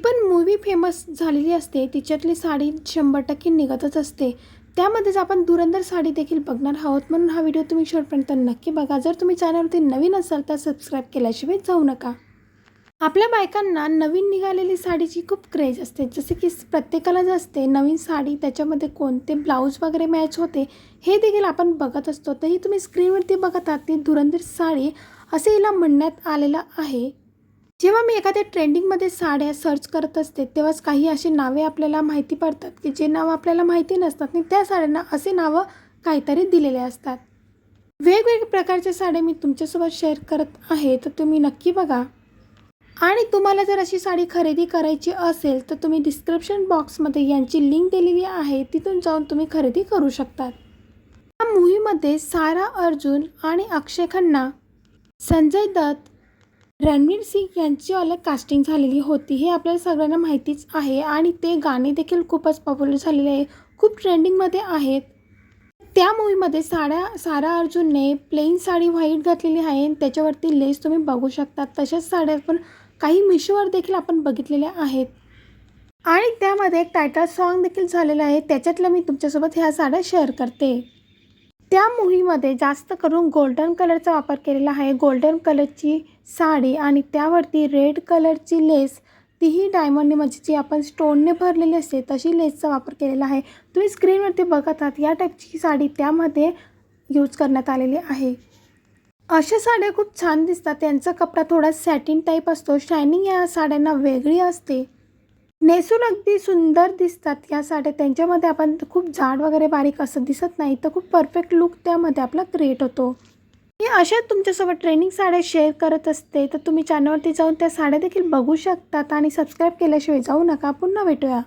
पण movie famous झालेली असते तिच्यातली साडी 100% निघतच असते. त्यामध्येच आपण धुरंधर साडी देखील बघणार आहोत, म्हणून हा व्हिडिओ तुम्ही शेवटपर्यंत नक्की बघा. जर तुम्ही चॅनलवरती नवीन असाल तर सबस्क्राईब केल्याशिवाय जाऊ नका. आपल्या बायकांना नवीन निघालेली साडीची खूप क्रेज असते. जसे की प्रत्येकालाच असते नवीन साडी, त्याच्यामध्ये कोणते ब्लाऊज वगैरे मॅच होते हे देखील आपण बघत असतो. तर ही तुम्ही स्क्रीनवरती बघत आहात ती धुरंधर साडी असे हिला म्हणण्यात आलेलं आहे. जेव्हा मी एखाद्या ट्रेंडिंगमध्ये साड्या सर्च करत असते तेव्हाच काही अशी नावे आपल्याला माहिती पडतात की जे नावं आपल्याला माहिती नसतात आणि त्या साड्यांना असे नावं काहीतरी दिलेले असतात. वेगवेगळ्या प्रकारच्या साड्या मी तुमच्यासोबत शेअर करत आहे, तर तुम्ही नक्की बघा. आणि तुम्हाला जर अशी साडी खरेदी करायची असेल तर तुम्ही डिस्क्रिप्शन बॉक्समध्ये यांची लिंक दिलेली आहे, तिथून जाऊन तुम्ही खरेदी करू शकतात. या मूव्हीमध्ये सारा अर्जुन आणि अक्षय खन्ना, संजय दत्त, रणवीर सिंग यांची अलग कास्टिंग झालेली होती. हे आपल्याला सगळ्यांना माहितीच आहे आणि ते गाणे देखील खूपच पॉप्युलर झालेले आहे, खूप ट्रेंडिंगमध्ये आहेत. त्या मूवीमध्ये सारा अर्जुनने प्लेन साडी व्हाईट घातलेली आहे आणि त्याच्यावरती लेस तुम्ही बघू शकता. तशाच साड्या पण काही मिशोवर देखील आपण बघितलेल्या आहेत आणि त्यामध्ये एक टायटल सॉन्ग देखील झालेलं आहे. त्याच्यातलं मी तुमच्यासोबत ह्या साड्या शेअर करते. त्या मूव्हीमध्ये जास्त करून गोल्डन कलरचा वापर केलेला आहे. गोल्डन कलरची साडी आणि त्यावरती रेड कलरची लेस, तीही डायमंडने म्हणजे जी आपण स्टोनने भरलेली असते तशी लेसचा वापर केलेला आहे. तुम्ही स्क्रीनवरती बघत आहात या टाईपची साडी त्यामध्ये यूज करण्यात आलेली आहे. अशा साड्या खूप छान दिसतात. त्यांचा कपडा थोडा सॅटिन टाईप असतो. शायनिंग या साड्यांना वेगळी असते. नेसून अगदी सुंदर दिसतात या साड्या. त्यांच्यामध्ये आपण खूप जाड वगैरे बारीक असं दिसत नाही, तर खूप परफेक्ट लुक त्यामध्ये आपला क्रिएट होतो. मी अशा तुमच्यासोबत ट्रेंडिंग साड्या शेअर करत असते, तर तुम्ही चॅनलवरती जाऊन त्या साड्या देखील बघू शकतात आणि सबस्क्राईब केल्याशिवाय जाऊ नका. पुन्हा भेटूया.